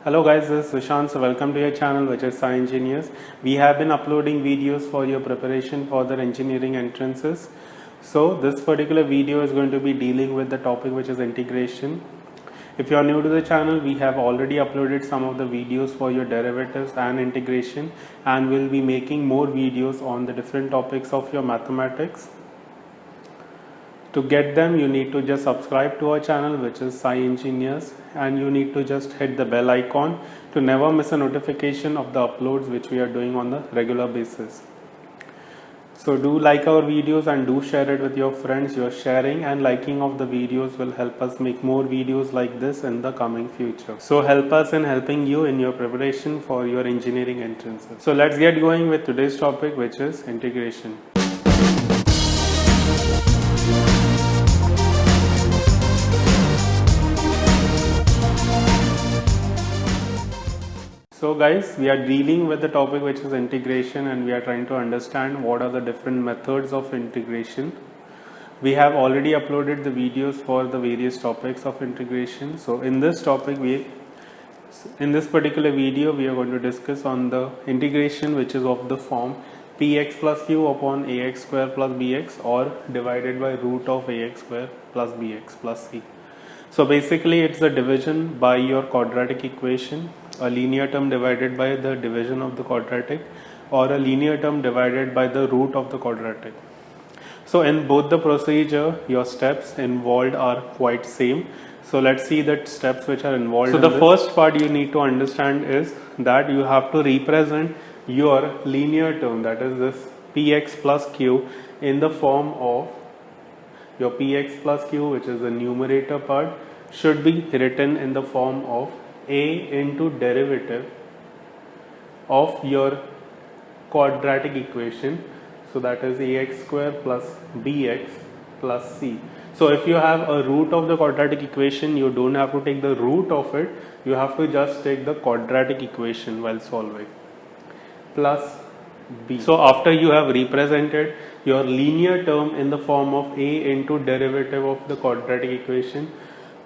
Hello guys, this is Sushant. So welcome to your channel, which is Sci Engineers. We have been uploading videos for your preparation for the engineering entrances. So this particular video is going to be dealing with the topic which is integration. If you are new to the channel, we have already uploaded some of the videos for your derivatives and integration, and we'll be making more videos on the different topics of your mathematics. To get them, you need to just subscribe to our channel, which is Sci Engineers, and you need to just hit the bell icon to never miss a notification of the uploads which we are doing on the regular basis. So do like our videos and do share it with your friends. Your sharing and liking of the videos will help us make more videos like this in the coming future. So help us in helping you in your preparation for your engineering entrances. So let's get going with today's topic, which is integration. So guys, we are dealing with the topic which is integration, and we are trying to understand what are the different methods of integration. We have already uploaded the videos for the various topics of integration. So in this topic, in this particular video, we are going to discuss on the integration which is of the form px plus q upon ax square plus bx, or divided by root of ax square plus bx plus c. So basically it's a division by your quadratic equation, a linear term divided by the division of the quadratic, or a linear term divided by the root of the quadratic. So in both the procedure, your steps involved are quite same. So let's see the steps which are involved. So the first part you need to understand is that you have to represent your linear term, that is this px plus q, in the form of your px plus q, which is the numerator part, should be written in the form of a into derivative of your quadratic equation. So that is ax square plus bx plus c. So if you have a root of the quadratic equation, you don't have to take the root of it, you have to just take the quadratic equation while solving, plus b. So after you have represented your linear term in the form of a into derivative of the quadratic equation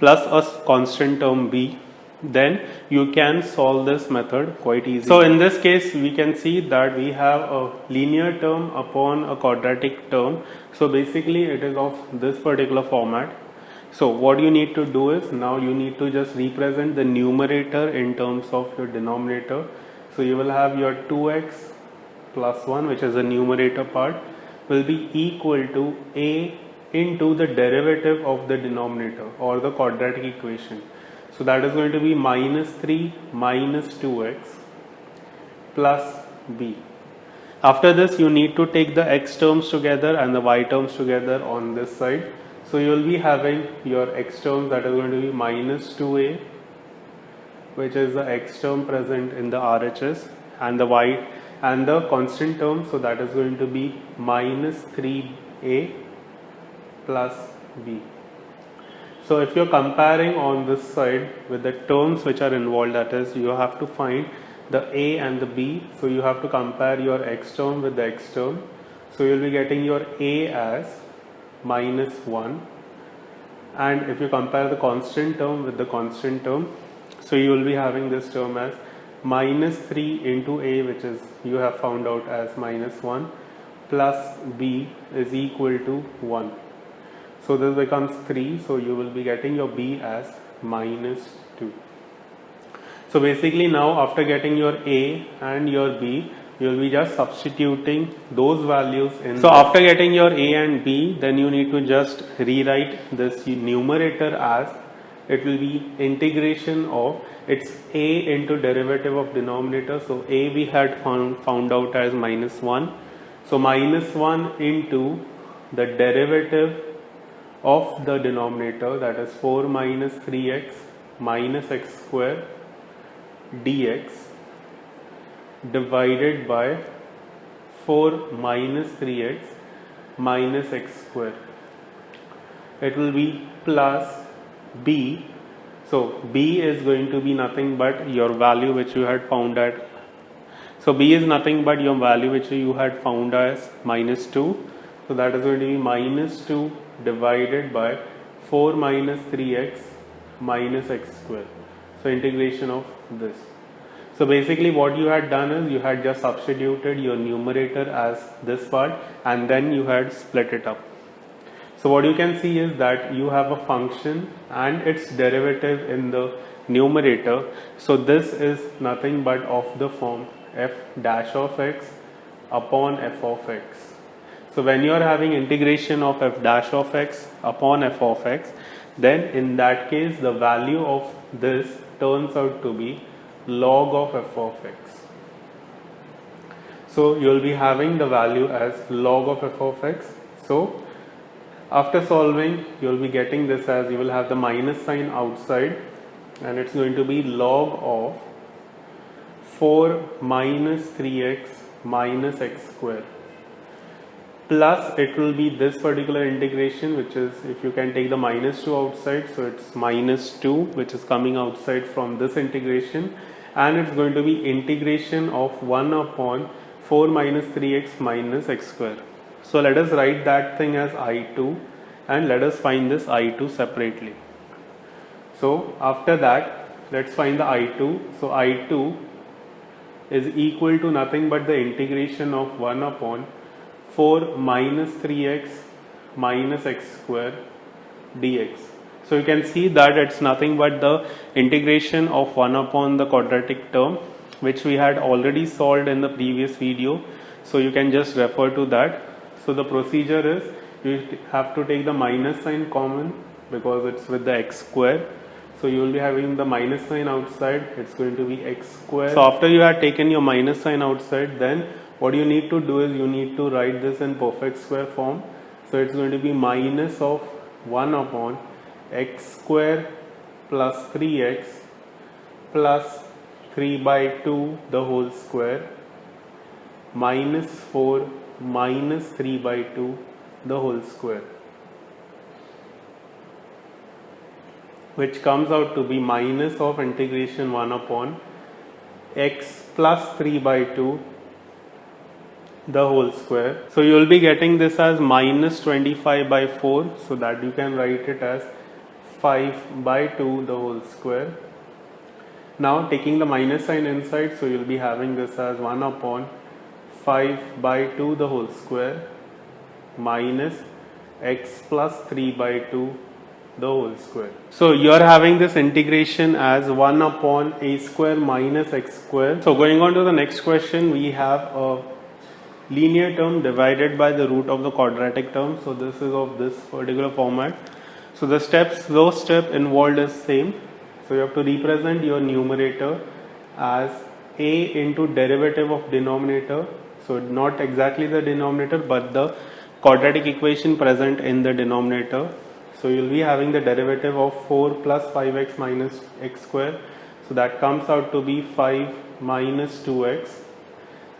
plus a constant term b, then you can solve this method quite easily. So in this case, we can see that we have a linear term upon a quadratic term. So basically it is of this particular format. So what you need to do is, now you need to just represent the numerator in terms of your denominator. So you will have your 2x plus 1, which is the numerator part, will be equal to a into the derivative of the denominator or the quadratic equation. So that is going to be minus 3 minus 2x plus b. After this, you need to take the x terms together and the y terms together on this side. So you will be having your x terms, that is going to be minus 2a, which is the x term present in the RHS, and the y and the constant term, so that is going to be minus 3a plus b. So if you're comparing on this side with the terms which are involved, that is, you have to find the a and the b. So you have to compare your x term with the x term. So you'll be getting your a as minus 1, and if you compare the constant term with the constant term, so you will be having this term as minus 3 into a, which is you have found out as minus 1, plus b is equal to 1. So this becomes 3, so you will be getting your b as minus 2. So basically now, after getting your a and your b, you will be just substituting those values in. So after getting your a and b, then you need to just rewrite this numerator as, it will be integration of, it's a into derivative of denominator. So a we had found out as minus 1. So minus 1 into the derivative of the denominator, that is 4 minus 3x minus x square dx, divided by 4 minus 3x minus x square. It will be plus b. So b is going to be nothing but your value which you had found at. So b is nothing but your value which you had found as minus 2. So that is going to be minus 2 divided by 4 minus 3x minus x square. So integration of this. So basically what you had done is you had just substituted your numerator as this part and then you had split it up. So what you can see is that you have a function and its derivative in the numerator. So this is nothing but of the form f dash of x upon f of x. So when you are having integration of f dash of x upon f of x, then in that case the value of this turns out to be log of f of x. So you will be having the value as log of f of x. So after solving, you will be getting this as, you will have the minus sign outside and it's going to be log of 4 minus 3x minus x square, plus it will be this particular integration, which is, if you can take the minus 2 outside, so it's minus 2 which is coming outside from this integration, and it's going to be integration of 1 upon 4 minus 3x minus x square. So let us write that thing as I2 and let us find this I2 separately. So after that, let's find the I2. So I2 is equal to nothing but the integration of 1 upon 4 minus 3x minus x square dx. So you can see that it's nothing but the integration of 1 upon the quadratic term, which we had already solved in the previous video. So you can just refer to that. So the procedure is, you have to take the minus sign common because it's with the x square. So you will be having the minus sign outside, it's going to be x square. So after you have taken your minus sign outside, then what you need to do is you need to write this in perfect square form. So it's going to be minus of 1 upon x square plus 3x plus 3 by 2 the whole square minus 4 minus 3 by 2 the whole square, which comes out to be minus of integration 1 upon x plus 3 by 2 the whole square. So you will be getting this as minus 25 by 4, so that you can write it as 5 by 2 the whole square. Now taking the minus sign inside, so you will be having this as 1 upon 5 by 2 the whole square minus x plus 3 by 2 the whole square. So you are having this integration as 1 upon a square minus x square. So going on to the next question, we have a linear term divided by the root of the quadratic term. So this is of this particular format. So the those steps involved is same. So you have to represent your numerator as a into derivative of denominator. So not exactly the denominator, but the quadratic equation present in the denominator. So you will be having the derivative of 4 plus 5x minus x square. So that comes out to be 5 minus 2x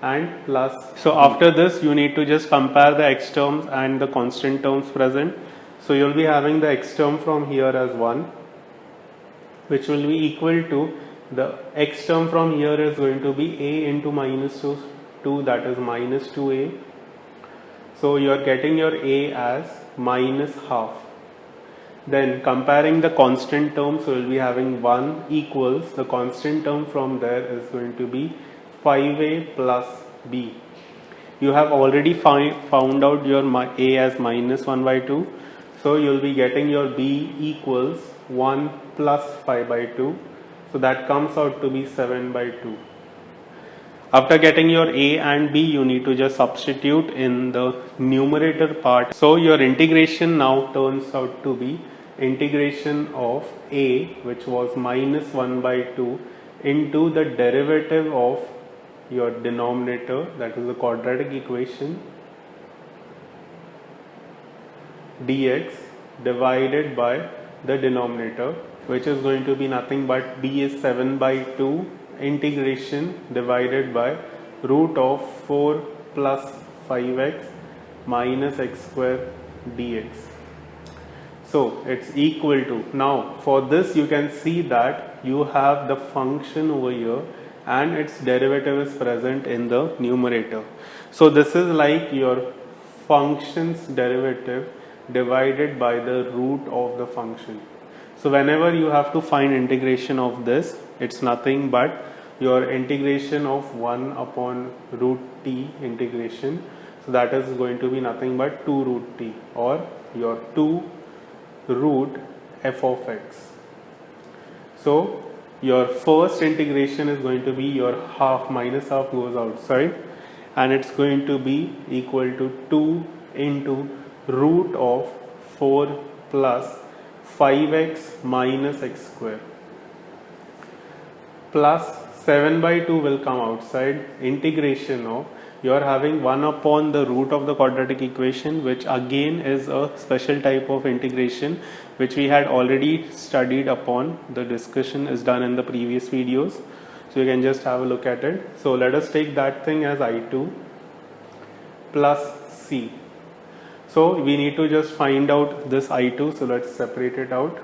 and plus. So after this you need to just compare the x terms and the constant terms present. So you will be having the x term from here as 1, which will be equal to the x term from here is going to be a into minus 2, that is minus 2a. So you are getting your a as minus half. Then comparing the constant terms, so we will be having 1 equals, the constant term from there is going to be 5a plus b. You have already found out your a as minus 1 by 2. So you will be getting your b equals 1 plus 5 by 2. So that comes out to be 7 by 2. After getting your a and b, you need to just substitute in the numerator part. So your integration now turns out to be integration of a, which was minus 1 by 2, into the derivative of your denominator, that is the quadratic equation, dx divided by the denominator, which is going to be nothing but b is 7 by 2 integration divided by root of 4 plus 5x minus x square dx. So it's equal to, now for this you can see that you have the function over here and its derivative is present in the numerator. So this is like your function's derivative divided by the root of the function. So whenever you have to find integration of this, it's nothing but your integration of 1 upon root t integration. So that is going to be nothing but 2 root t, or your 2 root f of x. So your first integration is going to be your half, minus half goes outside, and it's going to be equal to 2 into root of 4 plus 5x minus x square, plus 7 by 2 will come outside, integration of, you are having 1 upon the root of the quadratic equation, which again is a special type of integration which we had already studied upon. The discussion is done in the previous videos, so you can just have a look at it. So let us take that thing as I2 plus c. So we need to just find out this I2, so let's separate it out.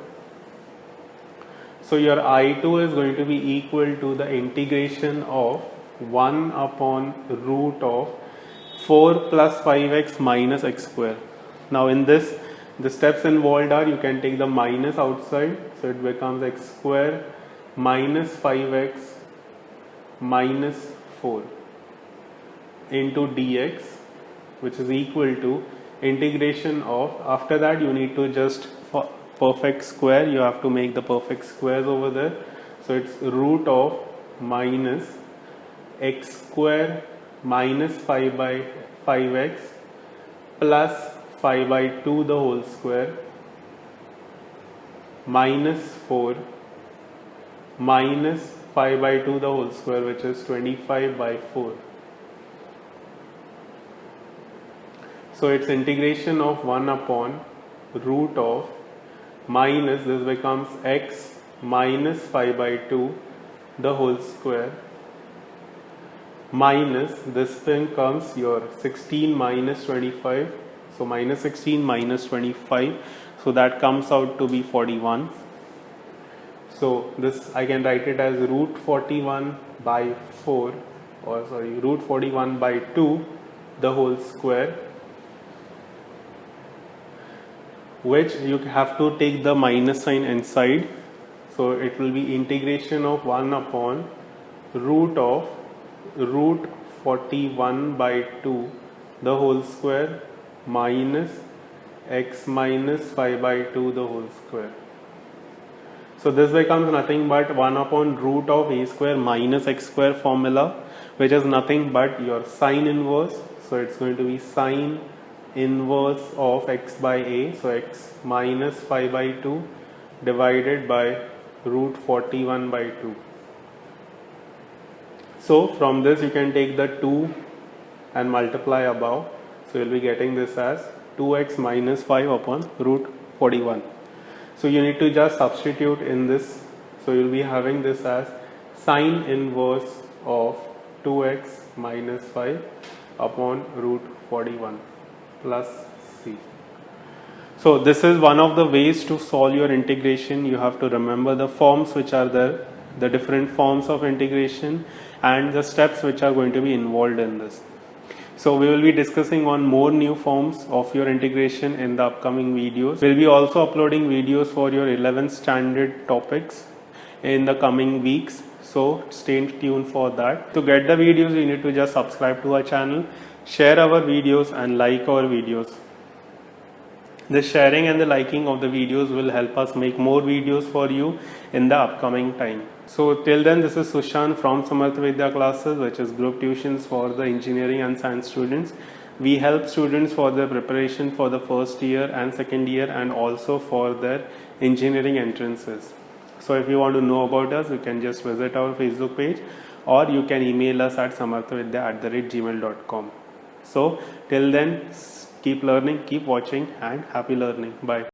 So your I2 is going to be equal to the integration of 1 upon root of 4 plus 5x minus x square. Now in this, the steps involved are, you can take the minus outside, so it becomes x square minus 5x minus 4 into dx, which is equal to integration of, after that you need to just perfect square, you have to make the perfect squares over there. So it's root of minus x square minus 5 by 5x plus 5 by 2 the whole square minus 4 minus 5 by 2 the whole square, which is 25 by 4. So it's integration of 1 upon root of minus, this becomes x minus 5 by 2 the whole square minus, this thing comes your 16 minus 25, so minus 16 minus 25, so that comes out to be 41. So this I can write it as root 41 by 4, or sorry, root 41 by 2 the whole square, which you have to take the minus sign inside. So it will be integration of 1 upon root of root 41 by 2 the whole square minus x minus 5 by 2 the whole square. So this becomes nothing but 1 upon root of a square minus x square formula, which is nothing but your sine inverse. So it's going to be sine inverse of x by a, so x minus 5 by 2 divided by root 41 by 2. So from this you can take the 2 and multiply above, so you'll be getting this as 2x minus 5 upon root 41. So you need to just substitute in this, so you'll be having this as sine inverse of 2x minus 5 upon root 41 plus c. So this is one of the ways to solve your integration. You have to remember the forms which are there, the different forms of integration, and the steps which are going to be involved in this. So we will be discussing on more new forms of your integration in the upcoming videos. We'll be also uploading videos for your 11th standard topics in the coming weeks, so stay tuned for that. To get the videos, you need to just subscribe to our channel, share our videos and like our videos. The sharing and the liking of the videos will help us make more videos for you in the upcoming time. So till then, this is Sushant from Samartha Vidya Classes, which is group tuitions for the engineering and science students. We help students for their preparation for the first year and second year, and also for their engineering entrances. So if you want to know about us, you can just visit our Facebook page, or you can email us at samarthavidya@gmail.com. So till then, keep learning, keep watching, and happy learning. Bye.